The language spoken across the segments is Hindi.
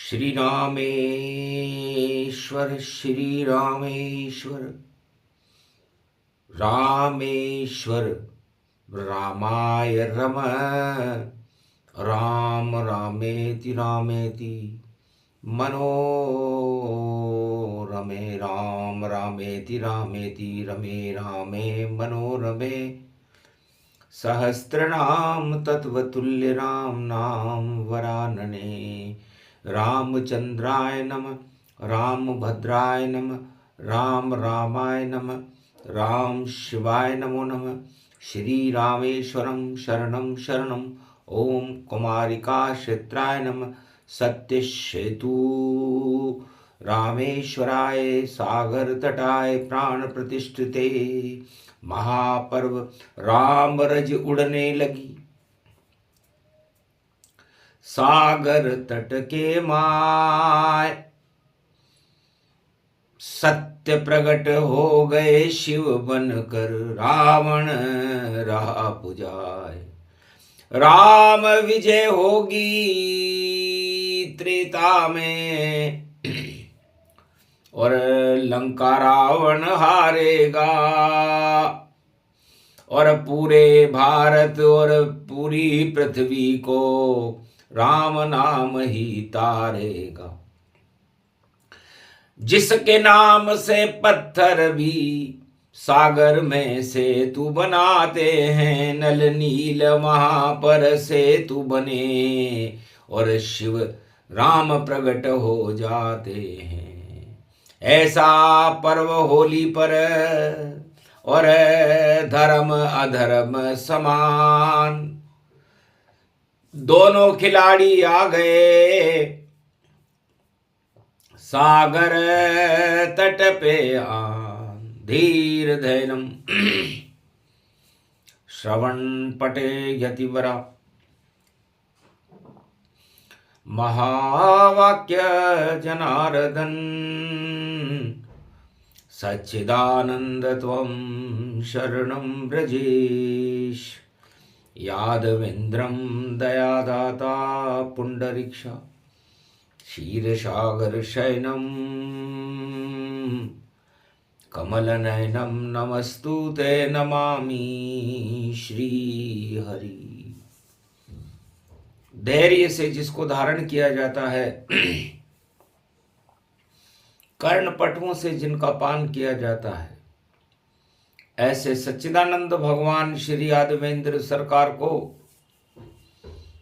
श्री रामेश्वर श्री रामेश्वर रामेश्वर रामाय रम राम रामेति रामेति मनोरमे राम रामेति रामेति रमे रामे मनोरमे सहस्रनाम तत्वतुल्य राम नाम वरानने रामचंद्राय नमः राम भद्राय नमः राम रामाय नमः राम शिवाय नमो नमः श्री रामेश्वरम शरणं शरणं ओम कुमारिका क्षेत्राय नमः सत्य सेतु रामेश्वराय सागर तटाय प्राण प्रतिष्ठिते महापर्व राम रज उड़ने लगी सागर तट के माय सत्य प्रकट हो गए शिव बनकर रावण रहा पुजाए राम विजय होगी त्रेता में और लंका रावण हारेगा और पूरे भारत और पूरी पृथ्वी को राम नाम ही तारेगा जिसके नाम से पत्थर भी सागर में सेतु बनाते हैं नल नील वहां पर सेतु बने और शिव राम प्रकट हो जाते हैं ऐसा पर्व होली पर और धर्म अधर्म समान दोनों खिलाड़ी आ गए सागर तट पे धीर धैर्यम श्रवण पटे यतिवरा महावाक्य जनार्दन सच्चिदानंद त्वं शरणं व्रजेश यादवेन्द्रं दयादाता पुंडरीक्षा क्षीरसागर शयनं कमलनयनं नमस्तुते नमामि श्री हरि। धैर्य से जिसको धारण किया जाता है कर्णपटुओं से जिनका पान किया जाता है ऐसे सच्चिदानंद भगवान श्री यादवेंद्र सरकार को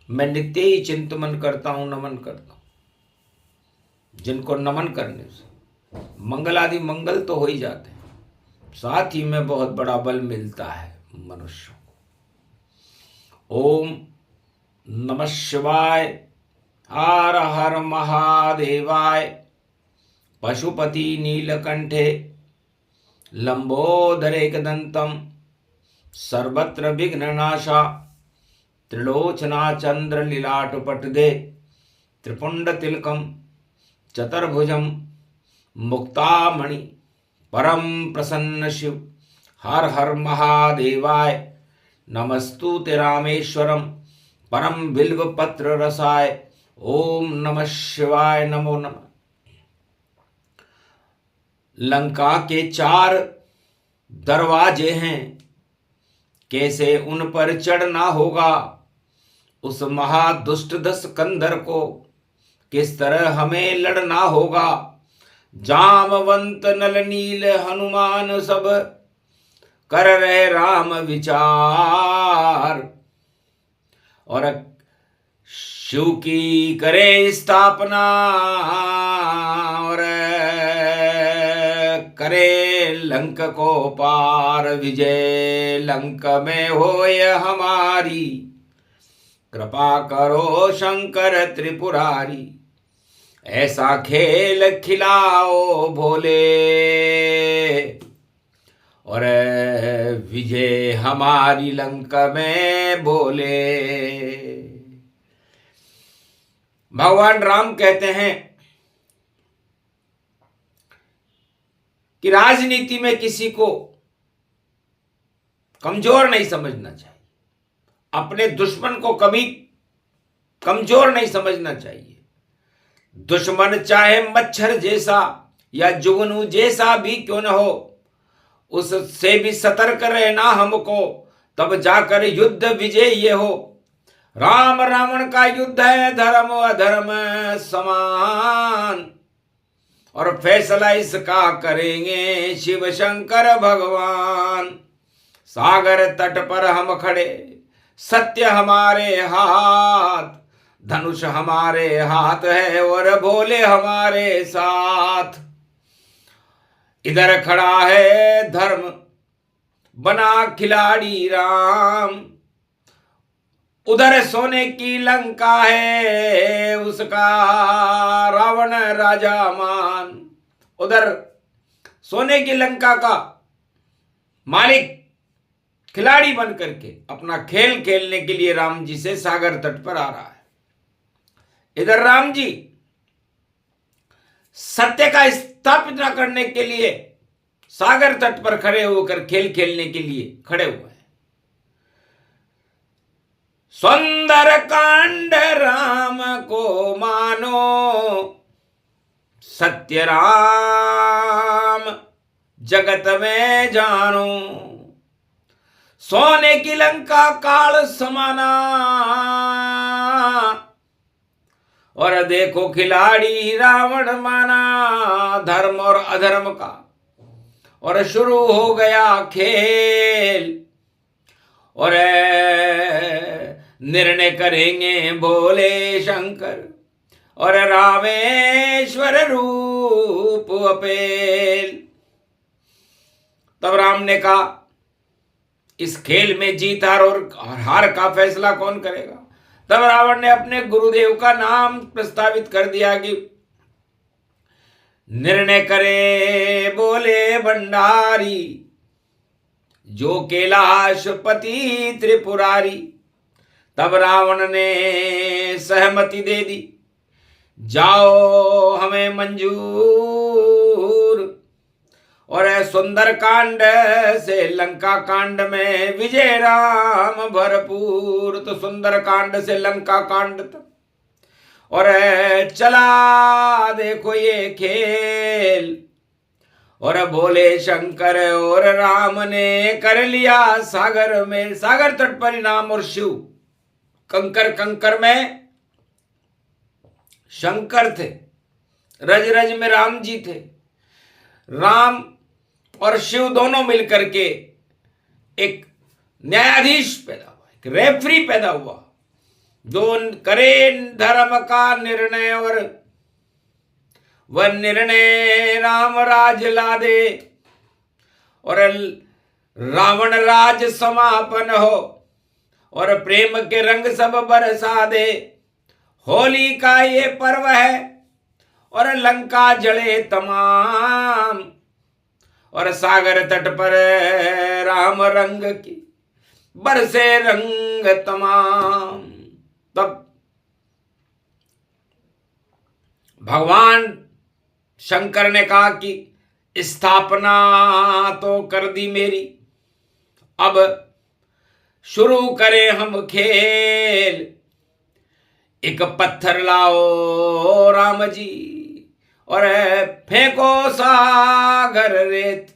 मैं नित्य ही चिंतन करता हूं नमन करता हूं जिनको नमन करने से मंगल आदि मंगल तो हो ही जाते हैं साथ ही में बहुत बड़ा बल मिलता है मनुष्यों को। ओम नमः शिवाय हर हर महादेवाय पशुपति नीलकंठे लंबोदरेकदंतम सर्वत्र विघ्ननाशा त्रिलोचना चंद्र लीलाटपटदे त्रिपुंड तिलकम चतुर्भुजम मुक्तामणि परम प्रसन्न शिव हर हर महादेवाय नमस्तुते रामेश्वरम परम बिल्व पत्र रसाय ओम नमः शिवाय नमो नमः। लंका के 4 दरवाजे हैं कैसे उन पर चढ़ना होगा उस महादुष्ट दस्कंदर को किस तरह हमें लड़ना होगा जामवंत नल नील हनुमान सब कर रहे राम विचार और शिव की करे स्थापना और करे लंक को पार विजय लंक में होय हमारी कृपा करो शंकर त्रिपुरारी ऐसा खेल खिलाओ भोले और विजय हमारी लंक में बोले। भगवान राम कहते हैं कि राजनीति में किसी को कमजोर नहीं समझना चाहिए अपने दुश्मन को कभी कमजोर नहीं समझना चाहिए दुश्मन चाहे मच्छर जैसा या जुगनू जैसा भी क्यों न हो, उससे भी सतर्क रहना हमको, तब जाकर युद्ध विजय ये हो। राम रावण का युद्ध है धर्म अधर्म समान, और फैसला इसका करेंगे शिव शंकर भगवान। सागर तट पर हम खड़े, सत्य हमारे हाथ, धनुष हमारे हाथ है और भोले हमारे साथ। इधर खड़ा है धर्म बना खिलाड़ी राम, उधर सोने की लंका है उसका रावण राजा मान। उधर सोने की लंका का मालिक खिलाड़ी बन करके अपना खेल खेलने के लिए राम जी से सागर तट पर आ रहा है। इधर राम जी सत्य का स्थापित करने के लिए सागर तट पर खड़े होकर खेल खेलने के लिए खड़े हुए हैं। सुंदर कांड राम को मानो, सत्य राम जगत में जानो। सोने की लंका काल समाना, और देखो खिलाड़ी रावण माना धर्म और अधर्म का। और शुरू हो गया खेल, और निर्णय करेंगे भोले शंकर, और रामेश्वर रूप अपेल। तब राम ने कहा इस खेल में जीत हार और हार का फैसला कौन करेगा। तब रावण ने अपने गुरुदेव का नाम प्रस्तावित कर दिया कि निर्णय करे बोले भंडारी, जो कैलाशपति त्रिपुरारी। तब रावण ने सहमति दे दी, जाओ हमें मंजूर, और सुंदर कांड से लंका कांड में विजय राम भरपूर। तो सुंदर कांड से लंका कांड तक, और चला देखो ये खेल, और भोले शंकर और राम ने कर लिया सागर में। सागर तट पर राम और शिव, कंकर कंकर में शंकर थे, रज रज में राम जी थे। राम और शिव दोनों मिलकर के एक न्यायाधीश पैदा हुआ, एक रेफरी पैदा हुआ, जो करे धर्म का निर्णय, और वह निर्णय राम राज ला दे, और रावण राज समापन हो, और प्रेम के रंग सब बरसा दे। होली का ये पर्व है और लंका जले तमाम, और सागर तट पर राम रंग की बरसे रंग तमाम। तब भगवान शंकर ने कहा कि स्थापना तो कर दी मेरी, अब शुरू करें हम खेल। एक पत्थर लाओ राम जी, और फेंको सागर रेत,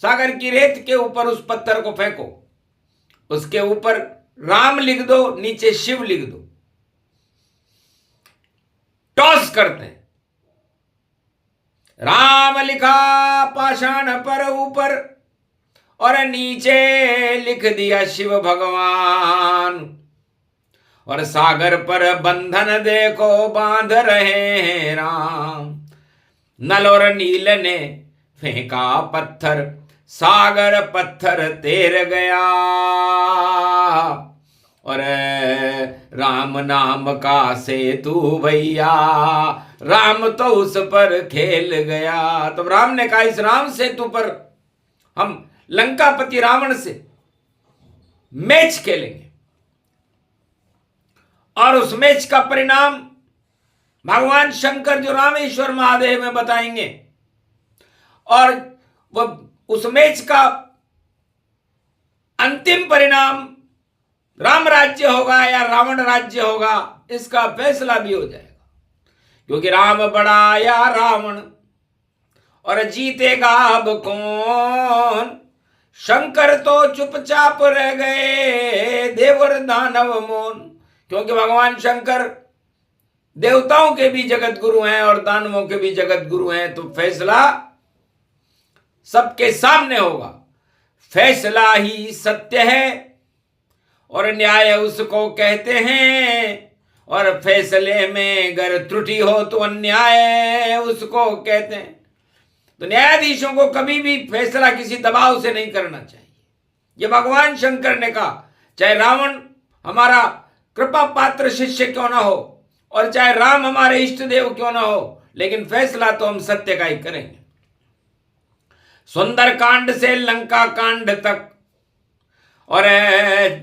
सागर की रेत के ऊपर उस पत्थर को फेंको, उसके ऊपर राम लिख दो, नीचे शिव लिख दो। टॉस करते हैं, राम लिखा पाषाण पर ऊपर, और नीचे लिख दिया शिव भगवान। और सागर पर बंधन देखो बांध रहे हैं राम। नल और नील ने फेंका पत्थर, सागर पत्थर तैर गया, और राम नाम का सेतु भैया, राम तो उस पर खेल गया। तो राम ने कहा इस राम सेतु पर हम लंकापति रावण से मैच खेलेंगे, और उस मैच का परिणाम भगवान शंकर जो रामेश्वर महादेव में बताएंगे, और वह उस मैच का अंतिम परिणाम राम राज्य होगा या रावण राज्य होगा, इसका फैसला भी हो जाएगा। क्योंकि राम बढ़ाया रावण और जीतेगा अब कौन। शंकर तो चुपचाप रह गए देवर दानव मौन, क्योंकि भगवान शंकर देवताओं के भी जगत गुरु हैं और दानवों के भी जगत गुरु हैं। तो फैसला सबके सामने होगा। फैसला ही सत्य है और न्याय उसको कहते हैं, और फैसले में अगर त्रुटि हो तो अन्याय उसको कहते हैं। तो न्यायाधीशों को कभी भी फैसला किसी दबाव से नहीं करना चाहिए। ये भगवान शंकर ने कहा, चाहे रावण हमारा कृपा पात्र शिष्य क्यों ना हो और चाहे राम हमारे इष्ट देव क्यों ना हो, लेकिन फैसला तो हम सत्य का ही करेंगे। सुंदर कांड से लंका कांड तक और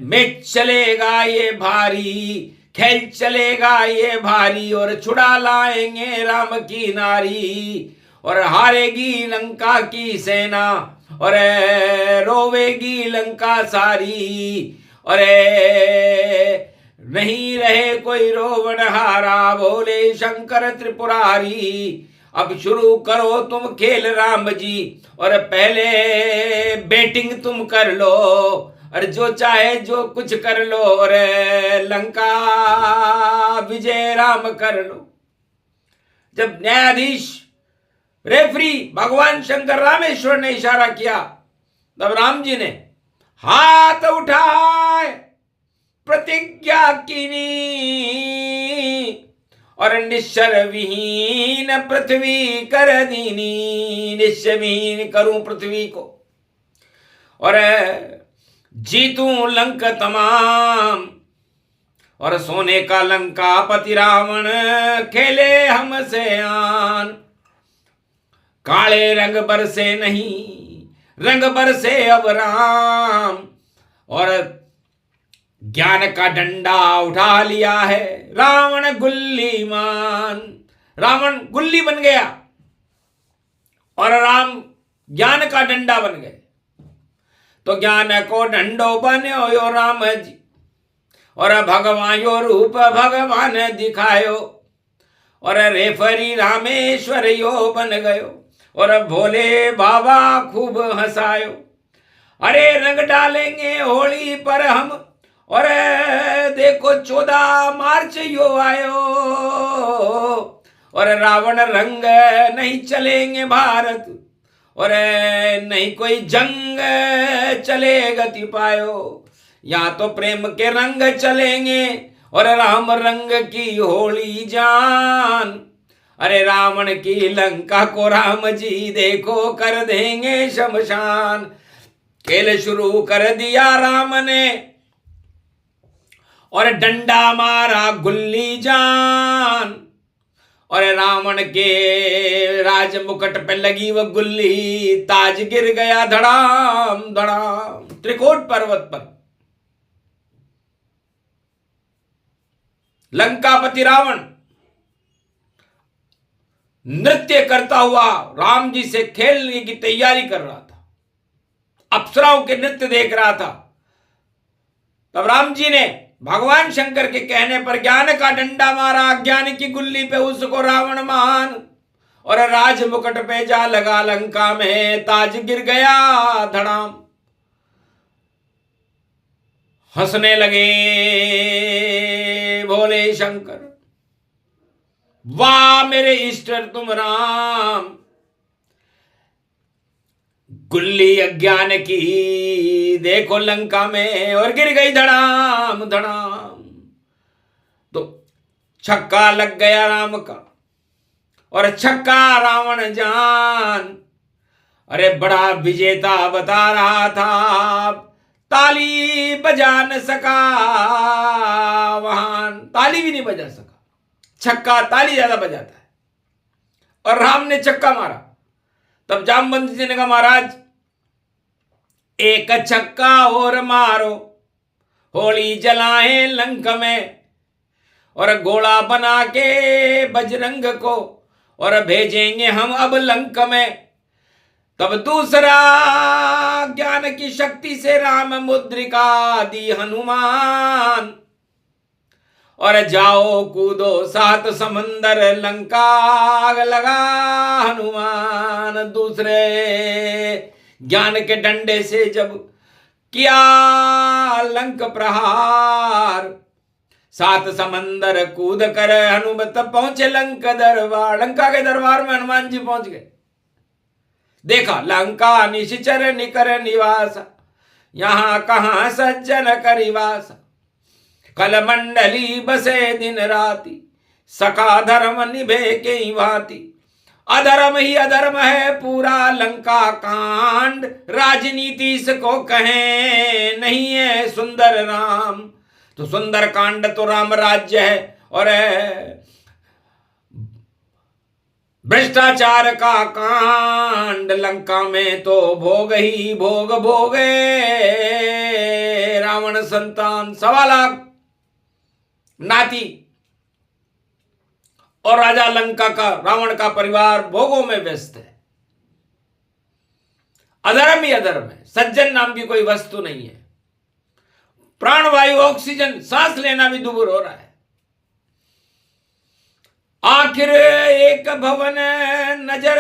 में चलेगा ये भारी, खेल चलेगा ये भारी, और छुड़ा लाएंगे राम की नारी, और हारेगी लंका की सेना और रोवेगी लंका सारी, और नहीं रहे कोई रोवन हारा, बोले शंकर त्रिपुरारी। अब शुरू करो तुम खेल राम जी, और पहले बैटिंग तुम कर लो, और जो चाहे जो कुछ कर लो, और लंका विजय राम कर लो। जब न्यायाधीश रेफरी भगवान शंकर रामेश्वर ने इशारा किया, तब राम जी ने हाथ उठाए प्रतिज्ञा कीनी, और निश्चर विहीन पृथ्वी कर दीनी। निश्चय विहीन करूं पृथ्वी को और जीतूं लंक तमाम, और सोने का लंका पति रावण खेले हमसे आन। काले रंग बरसे नहीं रंग बरसे अब राम, और ज्ञान का डंडा उठा लिया है रावण गुल्लीमान। रावण गुल्ली बन गया और राम ज्ञान का डंडा बन गए। तो ज्ञान को डंडो बन्यो यो राम जी, और भगवान यो रूप भगवान दिखायो, और रेफरी रामेश्वर यो बन गयो, और भोले बाबा खूब हंसायो। अरे रंग डालेंगे होली पर हम, और देखो 14 मार्च यो आयो, और रावण रंग नहीं चलेंगे भारत, और नहीं कोई जंग चले गति पायो। यहाँ तो प्रेम के रंग चलेंगे और राम रंग की होली जान। अरे रावण की लंका को राम जी देखो कर देंगे शमशान। खेल शुरू कर दिया राम ने और डंडा मारा गुल्ली जान, और रावण के राज मुकुट पे लगी वह गुल्ली, ताज गिर गया धड़ाम धड़ाम त्रिकोट पर्वत पर। लंकापति रावण नृत्य करता हुआ राम जी से खेलने की तैयारी कर रहा था, अप्सराओं के नृत्य देख रहा था। तब राम जी ने भगवान शंकर के कहने पर ज्ञान का डंडा मारा, अज्ञान की गुल्ली पे उसको रावण मान, और राज मुकुट पे जा लगा लंका में, ताज गिर गया धड़ाम। हंसने लगे भोले शंकर, वाह मेरे ईश्वर तुम राम, गुल्ली अज्ञान की देखो लंका में और गिर गई धड़ाम धड़ाम। तो छक्का लग गया राम का और छक्का रावण जान। अरे बड़ा विजेता बता रहा था, ताली बजा न सका वहां, ताली भी नहीं बजा सका। छक्का ताली ज्यादा बजाता है और राम ने छक्का मारा। तब जामवंत जी ने कहा, महाराज एक छक्का और मारो, होली जलाएं लंक में, और घोड़ा बना के बजरंग को और भेजेंगे हम अब लंक में। तब दूसरा ज्ञान की शक्ति से राम मुद्रिका दी हनुमान, और जाओ कूदो 7 समंदर, लंका आग लगा हनुमान। दूसरे ज्ञान के डंडे से जब किया लंक प्रहार, 7 समंदर कूद कर हनुमत पहुंचे लंक दरबार। लंका के दरबार में हनुमान जी पहुंच गए। देखा लंका निश्चर निकर निवास, यहां कहां सज्जन करिवास। कल मंडली बसे दिन राति, सका धर्म निभे के भांति। अधर्म ही अधर्म है पूरा लंका कांड, राजनीति इसको कहें नहीं है सुंदर राम। तो सुंदर कांड तो राम राज्य है, और भ्रष्टाचार का कांड लंका में तो भोग ही भोग भोगे। रावण संतान 1.25 लाख नाती और राजा लंका का, रावण का परिवार भोगों में व्यस्त है। अधर्म ही अधर्म है, सज्जन नाम की कोई वस्तु नहीं है। प्राणवायु ऑक्सीजन सांस लेना भी दुभर हो रहा है। आखिर एक भवन नजर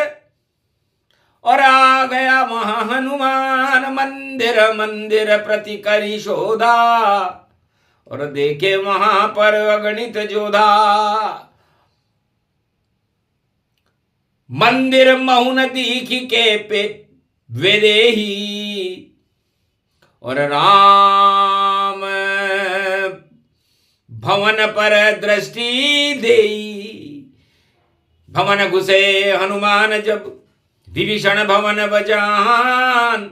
और आ गया वहां हनुमान। मंदिर मंदिर प्रति करी शोधा, और देखे वहां पर अगणित जोधा। मंदिर महुन दीखी के पे वेदेही, और राम भवन पर दृष्टि देई। भवन घुसे हनुमान जब, विभीषण भवन बजान।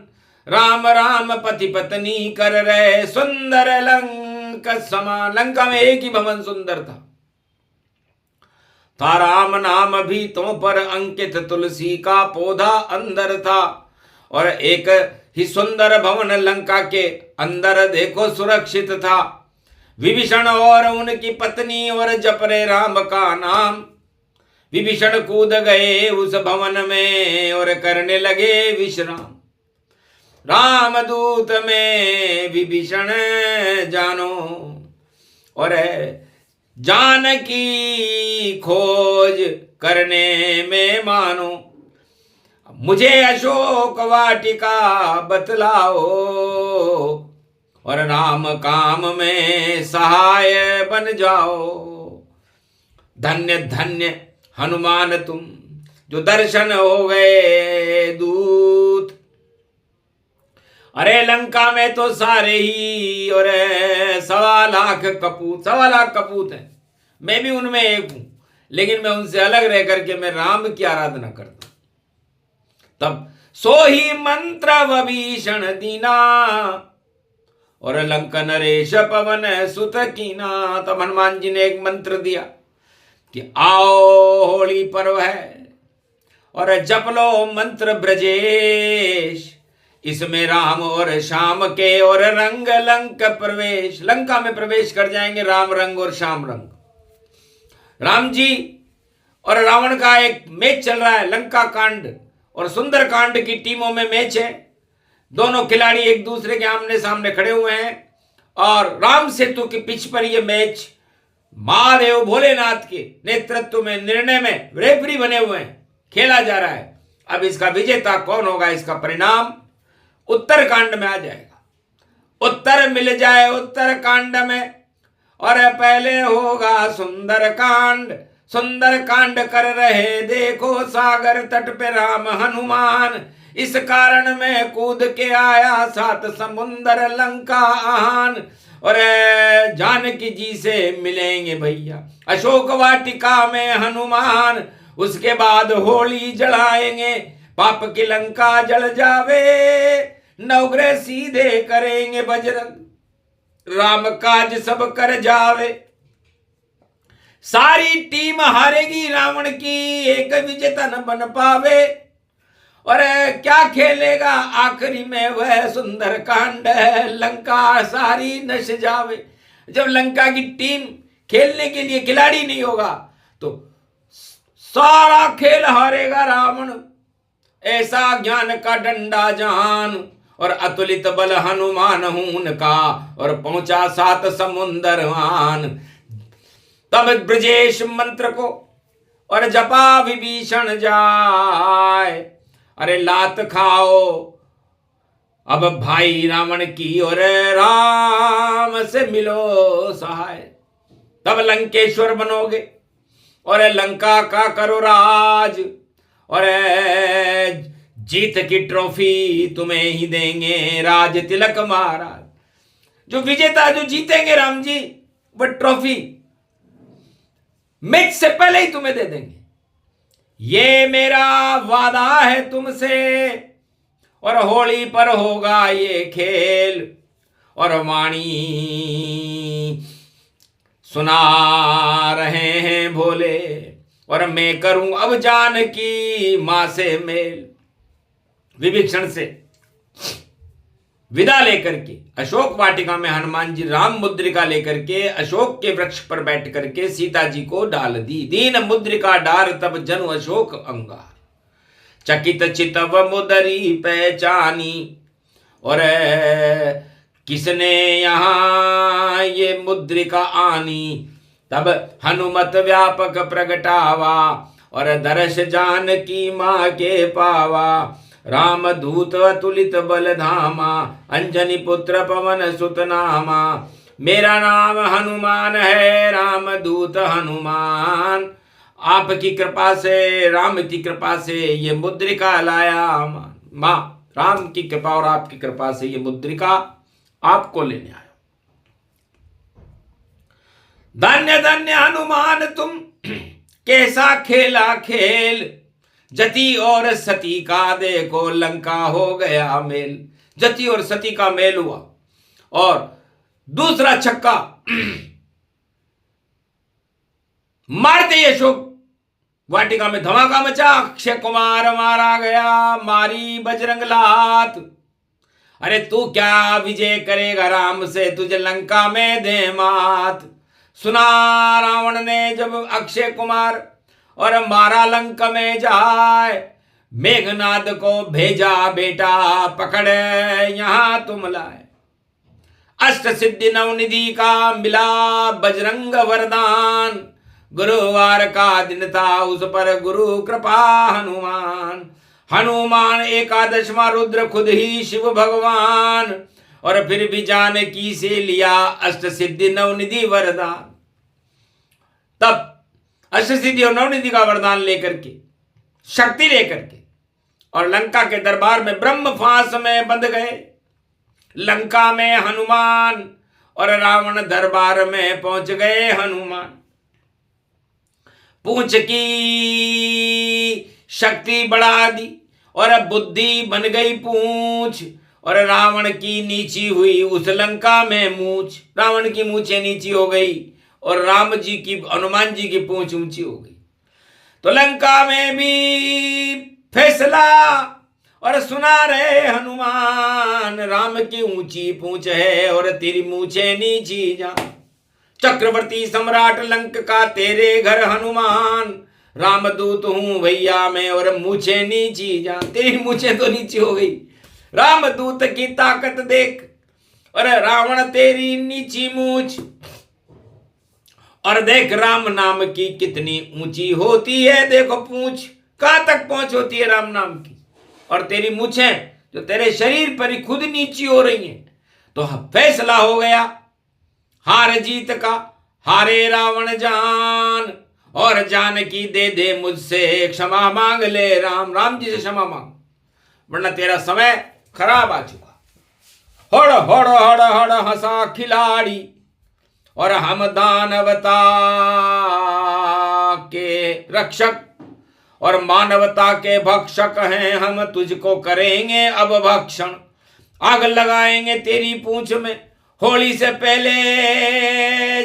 राम राम पति पत्नी कर रहे सुंदर लंका समा। लंका में एक ही भवन सुंदर था, राम नाम भी तो पर अंकित, तुलसी का पौधा अंदर था। और एक ही सुंदर भवन लंका के अंदर देखो सुरक्षित था। विभीषण और उनकी पत्नी और जप रहे राम का नाम। विभीषण कूद गए उस भवन में और करने लगे विश्राम। रामदूत में विभीषण जानो, और जानकी खोज करने में मानो। मुझे अशोक वाटिका बतलाओ, और राम काम में सहाय बन जाओ। धन्य धन्य हनुमान तुम, जो दर्शन हो गए दूत। अरे लंका में तो सारे ही और 1.25 लाख कपूत, 1.25 लाख कपूत है। मैं भी उनमें एक हूं, लेकिन मैं उनसे अलग रह करके मैं राम की आराधना करता। तब सो ही मंत्र विभीषण दीना, और लंक नरेश पवन सुत कीना। तब हनुमान जी ने एक मंत्र दिया कि आओ होली पर्व है और जप लो मंत्र ब्रजेश। इसमें राम और श्याम के और रंग लंक प्रवेश। लंका में प्रवेश कर जाएंगे राम रंग और श्याम रंग। राम जी और रावण का एक मैच चल रहा है। लंका कांड और सुंदर कांड की टीमों में मैच है। दोनों खिलाड़ी एक दूसरे के आमने सामने खड़े हुए हैं और राम सेतु की पिच पर यह मैच महादेव भोलेनाथ के नेतृत्व में, निर्णय में रेफरी बने हुए हैं, खेला जा रहा है। अब इसका विजेता कौन होगा, इसका परिणाम उत्तर कांड में आ जाएगा। उत्तर मिल जाए उत्तर कांड में, और पहले होगा सुंदर कांड। सुंदर कांड कर रहे देखो सागर तट पे राम हनुमान। इस कारण में कूद के आया 7 समुंदर लंका आन। और जानकी जी से मिलेंगे भैया अशोक वाटिका में हनुमान। उसके बाद होली जलाएंगे, पाप की लंका जल जावे। नवग्रह सीधे करेंगे बजरंग, राम काज सब कर जावे। सारी टीम हारेगी रावण की, एक विजेता न बन पावे। और क्या खेलेगा आखिरी में वह सुंदर कांड, लंका सारी नश जावे। जब लंका की टीम खेलने के लिए खिलाड़ी नहीं होगा तो सारा खेल हारेगा रावण। ऐसा ज्ञान का डंडा जान, और अतुलित बल हनुमान हूं उनका, और पहुंचा 7 समुंदर आन। तब ब्रजेश मंत्र को और जपा विभीषण जाय। अरे लात खाओ अब भाई रावण की और राम से मिलो सहाय। तब लंकेश्वर बनोगे और लंका का करो राज, और जीत की ट्रॉफी तुम्हें ही देंगे राज तिलक महाराज। जो विजेता जो जीतेंगे राम जी, वो ट्रॉफी मैच से पहले ही तुम्हें दे देंगे। ये मेरा वादा है तुमसे, और होली पर होगा ये खेल। और वाणी सुना रहे हैं भोले, और मैं करूं अब जानकी मां से मेल। विभीषण से विदा लेकर के अशोक वाटिका में हनुमान जी राम मुद्रिका लेकर के अशोक के वृक्ष पर बैठ करके सीता जी को डाल दी। दीन मुद्रिका डार तब जनु अशोक अंगार, चकित चितव मुदरी पहचानी। और किसने यहां ये मुद्रिका आनी, तब हनुमत व्यापक प्रगटावा। और दर्श जान की मां के पावा, राम दूत अतुलित बल धामा। अंजनी पुत्र पवन सुत नामा, मेरा नाम हनुमान है राम दूत हनुमान। आपकी कृपा से, राम की कृपा से ये मुद्रिका लाया मां। राम की कृपा और आपकी कृपा से ये मुद्रिका आपको लेने आया। धन्य धन्य हनुमान तुम, कैसा खेला खेल। जति और सती का देखो लंका हो गया मेल। जति और सती का मेल हुआ, और दूसरा छक्का मारते ही अशोक वाटिका में धमाका मचा। अक्षय कुमार मारा गया, मारी बजरंग लात। अरे तू क्या विजय करेगा राम से, तुझे लंका में दे मात। सुना रावण ने जब अक्षय कुमार और मारा लंका में जाए। मेघनाद को भेजा बेटा पकड़ यहां तुम लाए। अष्ट सिद्धि नवनिधि का मिला बजरंग वरदान। गुरुवार का दिन था उस पर गुरु कृपा हनुमान। हनुमान एकादशवां रुद्र खुद ही शिव भगवान, और फिर भी जानकी से लिया अष्ट सिद्धि नवनिधि वरदान। तब अष्ट सिद्धि और नवनिधि का वरदान लेकर के, शक्ति लेकर के, और लंका के दरबार में ब्रह्म फांस में बंध गए। लंका में हनुमान और रावण दरबार में पहुंच गए हनुमान। पूंछ की शक्ति बढ़ा दी और बुद्धि बन गई पूंछ, और रावण की नीची हुई उस लंका में मूंछ। रावण की मूंछें नीची हो गई और राम जी की, हनुमान जी की पूंछ ऊंची हो गई। तो लंका में भी फैसला, और सुना रहे हनुमान, राम की ऊंची पूंछ है और तेरी मूंछें नीची जा। चक्रवर्ती सम्राट लंक का तेरे घर हनुमान, रामदूत हूं भैया मैं और मूंछें नीची जा। तेरी मूंछें तो नीची हो गई, रामदूत की ताकत देख, और रावण तेरी नीची मूंछ। और देख राम नाम की कितनी ऊंची होती है, देखो पूंछ कहां तक पहुंच होती है राम नाम की, और तेरी मूंछें जो तेरे शरीर पर ही खुद नीची हो रही हैं। तो फैसला हो गया हार जीत का, हारे रावण जान, और जानकी दे दे मुझसे क्षमा मांग ले राम। राम जी से क्षमा मांग, वरना तेरा समय खराब आ चुका। होड़ होड़ होड़ होड़ हंसा खिलाड़ी, और हम दानवता के रक्षक और मानवता के भक्षक हैं। हम तुझको करेंगे अब भक्षण, आग लगाएंगे तेरी पूंछ में, होली से पहले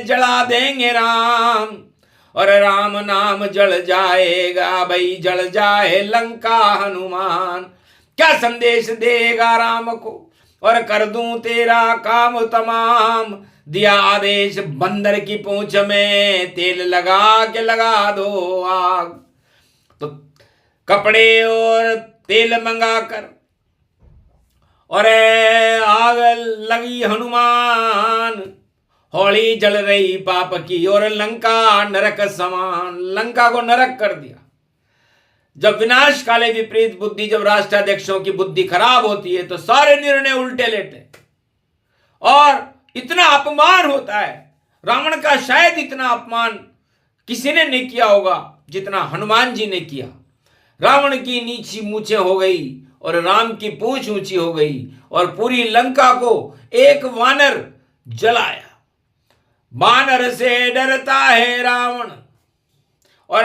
जला देंगे राम। और राम नाम जल जाएगा भाई, जल जाए लंका हनुमान। क्या संदेश देगा राम को, और कर दूं तेरा काम तमाम। दिया आदेश बंदर की पूंछ में, तेल लगा के लगा दो आग। तो कपड़े और तेल मंगाकर और आग लगी हनुमान, होली जल रही पाप की और लंका नरक समान, लंका को नरक कर दिया। जब विनाश काले विपरीत बुद्धि, जब राष्ट्राध्यक्षों की बुद्धि खराब होती है तो सारे निर्णय उल्टे लेते और इतना अपमान होता है। रावण का शायद इतना अपमान किसी ने नहीं किया होगा जितना हनुमान जी ने किया। रावण की नीची मूछें हो गई और राम की पूंछ ऊंची हो गई और पूरी लंका को एक वानर जलाया। वानर से डरता है रावण और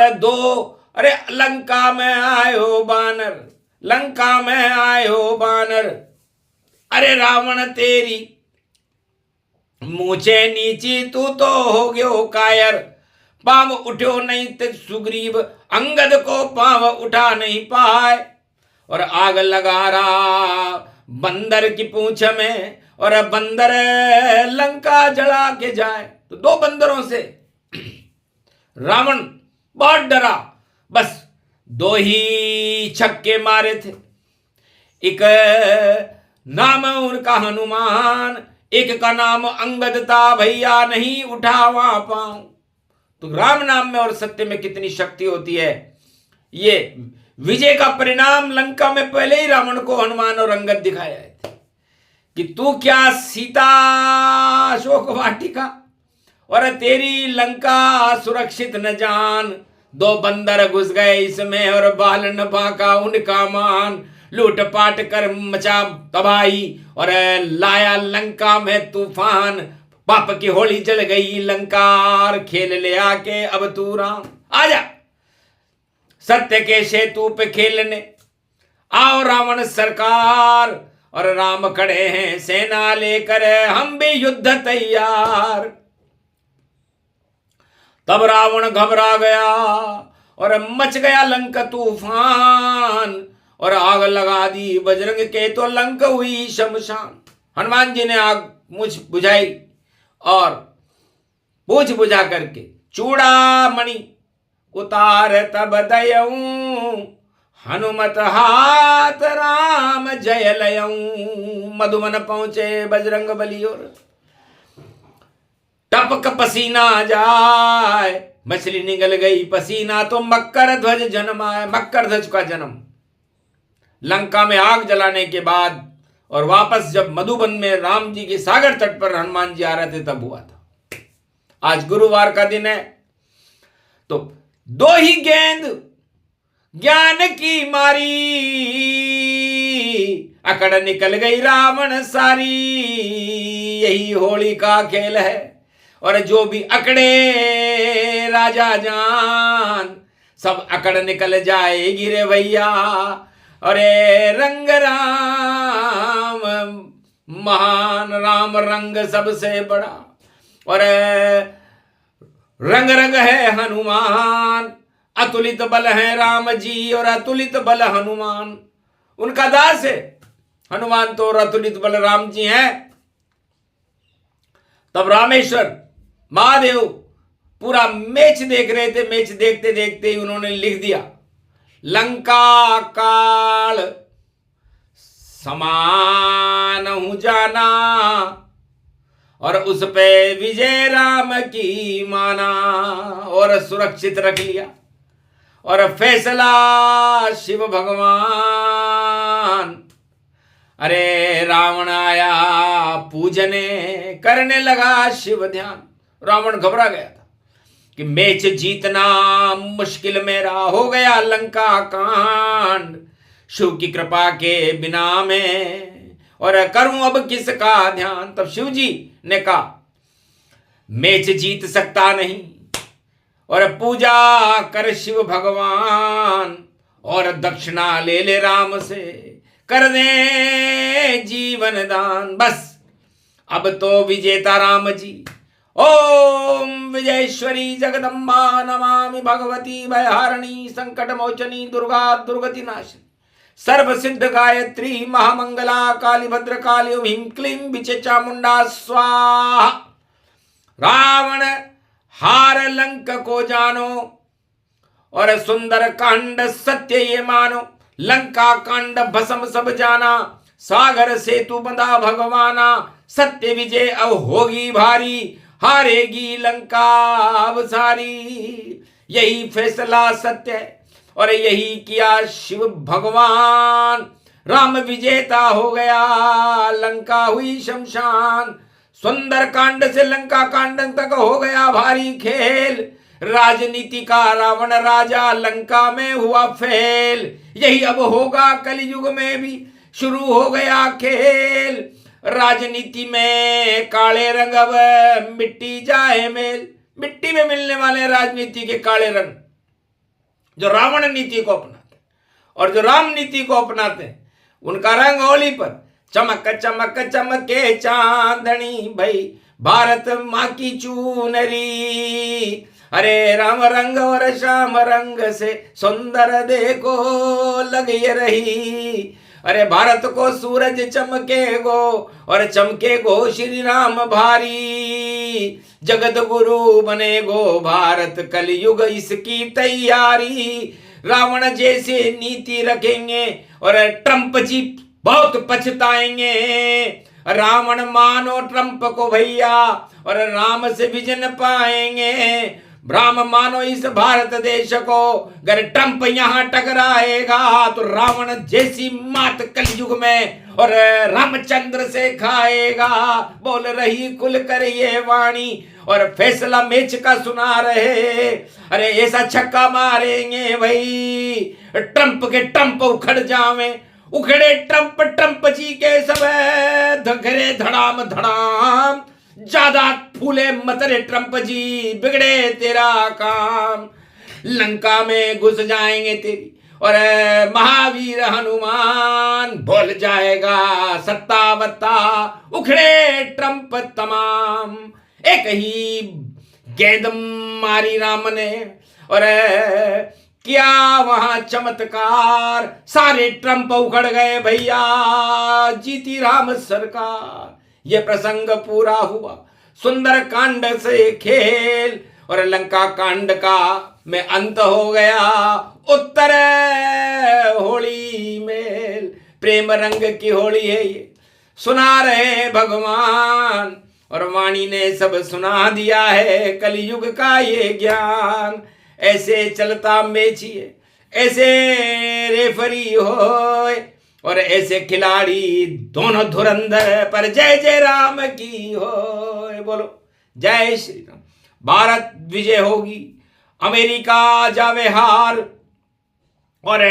अरे लंका में आयो बानर, लंका में आयो बानर, अरे रावण तेरी मूछे नीची तू तो हो गयो कायर। पांव उठो नहीं ते सुग्रीव, अंगद को पांव उठा नहीं पाए। और आग लगा रहा बंदर की पूंछ में और बंदर लंका जला के जाए। तो दो बंदरों से रावण बहुत डरा, बस दो ही छक्के मारे थे। एक नाम उनका हनुमान, एक का नाम अंगद था, भैया नहीं उठावा पाऊं। तो राम नाम में और सत्य में कितनी शक्ति होती है। ये विजय का परिणाम लंका में पहले ही रावण को हनुमान और अंगद दिखाया है कि तू क्या सीता अशोक वाटिका और तेरी लंका सुरक्षित न जान। दो बंदर घुस गए इसमें और बाल न बांका उनका मान। लूट पाट कर मचा तबाही और लाया लंका में तूफान। पाप की होली जल गई लंकार, खेल ले आके अब तू राम। आजा सत्य के सेतु पे खेलने आओ रावण सरकार, और राम खड़े हैं सेना लेकर हम भी युद्ध तैयार। तब रावण घबरा गया और मच गया लंका तूफान और आग लगा दी बजरंग के तो लंक हुई शमशान। हनुमान जी ने आग मुझ बुझाई और पूछ बुझा करके चूड़ामणि उतार तब दयऊं, हनुमत हाथ राम जय लयऊं। मधुवन पहुंचे बजरंग बली और टपक पसीना जाए, मछली निकल गई पसीना तो मकर ध्वज जन्माए। मकर ध्वज का जन्म लंका में आग जलाने के बाद और वापस जब मधुबन में राम जी के सागर तट पर हनुमान जी आ रहे थे तब हुआ था। आज गुरुवार का दिन है तो दो ही गेंद ज्ञान की मारी, अकड़ निकल गई रावण सारी। यही होली का खेल है और जो भी अकड़े राजा जान, सब अकड़ निकल जाएगी रे भैया। अरे रंग राम महान, राम रंग सबसे बड़ा और रंग रंग है हनुमान। अतुलित बल है राम जी और अतुलित बल हनुमान। उनका दास है हनुमान तो और अतुलित बल राम जी हैं। तब रामेश्वर महादेव पूरा मैच देख रहे थे। मैच देखते देखते ही उन्होंने लिख दिया लंका काल समान हूं जाना और उस पे विजय राम की माना और सुरक्षित रख लिया। और फैसला शिव भगवान, अरे रावण आया पूजने करने लगा शिव ध्यान। रावण घबरा गया था कि मैच जीतना मुश्किल मेरा, हो गया लंका कांड शिव की कृपा के बिना में, और करूं अब किसका ध्यान। तब शिव जी ने कहा मैच जीत सकता नहीं और पूजा कर शिव भगवान और दक्षिणा ले ले राम से, कर दे जीवन दान। बस अब तो विजेता राम जी। ओम विजयेश्वरी जगदम्बा नमामि भगवती भयहारिणी संकट मोचनी दुर्गा दुर्गति नाशिनी सर्व सिद्ध गायत्री महामंगला काली भद्र काली ओम ह्रीं क्लीं विचे चामुंडा स्वाहा। रावण हार लंक को जानो और सुंदर कांड सत्य ये मानो। लंका कांड भस्म सब जाना, सागर सेतु बंधा भगवाना। सत्य विजय अब होगी भारी, हारेगी लंका अब सारी। यही फैसला सत्य है और यही किया शिव भगवान। राम विजेता हो गया, लंका हुई शमशान। सुंदर कांड से लंका कांड तक हो गया भारी खेल। राजनीति का रावण राजा लंका में हुआ फेल। यही अब होगा कलयुग में भी शुरू हो गया खेल। राजनीति में काले रंग अब मिट्टी जाए मेल। मिट्टी में मिलने वाले राजनीति के काले रंग जो रावण नीति को अपनाते और जो राम नीति को अपनाते हैं, उनका रंग होली पर चमक चमक चमके चांदनी भई भारत माँ की चूनरी। अरे राम रंग और श्याम रंग से सुंदर देखो लग ये रही। अरे भारत को सूरज चमके गो और चमके गो श्री राम भारी। जगत गुरु बने गो भारत कलयुग इसकी तैयारी। रावण जैसे नीति रखेंगे और ट्रंप जी बहुत पछताएंगे। रावण मानो ट्रंप को भैया और राम से विजन पाएंगे। राम मानो इस भारत देश को, अगर ट्रंप यहां टकराएगा तो रावण जैसी मात कलयुग में और रामचंद्र से खाएगा। बोल रही खुल कर ये वाणी और फैसला मैच का सुना रहे। अरे ऐसा छक्का मारेंगे भाई ट्रंप के ट्रंप उखड़ जावे। उखड़े ट्रंप ट्रंप जी के सब धघरे धड़ाम धड़ाम। ज्यादा फूले मतरे ट्रंप जी बिगड़े तेरा काम। लंका में घुस जाएंगे तेरी और महावीर हनुमान। भूल जाएगा सत्ता बत्ता उखड़े ट्रंप तमाम। एक ही गेंद मारी राम ने और किया वहां चमत्कार। सारे ट्रंप उखड़ गए भैया, जीती राम सरकार। ये प्रसंग पूरा हुआ सुंदर कांड से खेल और लंका कांड का में अंत हो गया उत्तर होली मेल। प्रेम रंग की होली है ये सुना रहे भगवान और वाणी ने सब सुना दिया है कलयुग का ये ज्ञान। ऐसे चलता मेचिए ऐसे रेफरी होए और ऐसे खिलाड़ी दोनों धुरंधर पर जय जय राम की हो। बोलो जय श्री राम। भारत विजय होगी, अमेरिका जावे हार और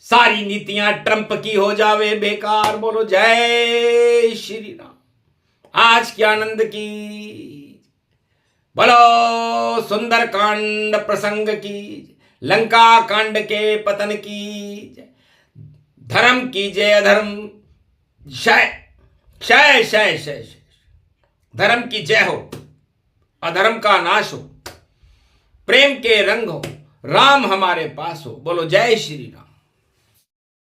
सारी नीतियां ट्रंप की हो जावे बेकार। बोलो जय श्री राम। आज के आनंद की बोलो सुंदर कांड प्रसंग की, लंका कांड के पतन की, धर्म की जय अधर्म क्षय क्षय क्षय क्षय। धर्म की जय हो, अधर्म का नाश हो, प्रेम के रंग हो, राम हमारे पास हो। बोलो जय श्री राम।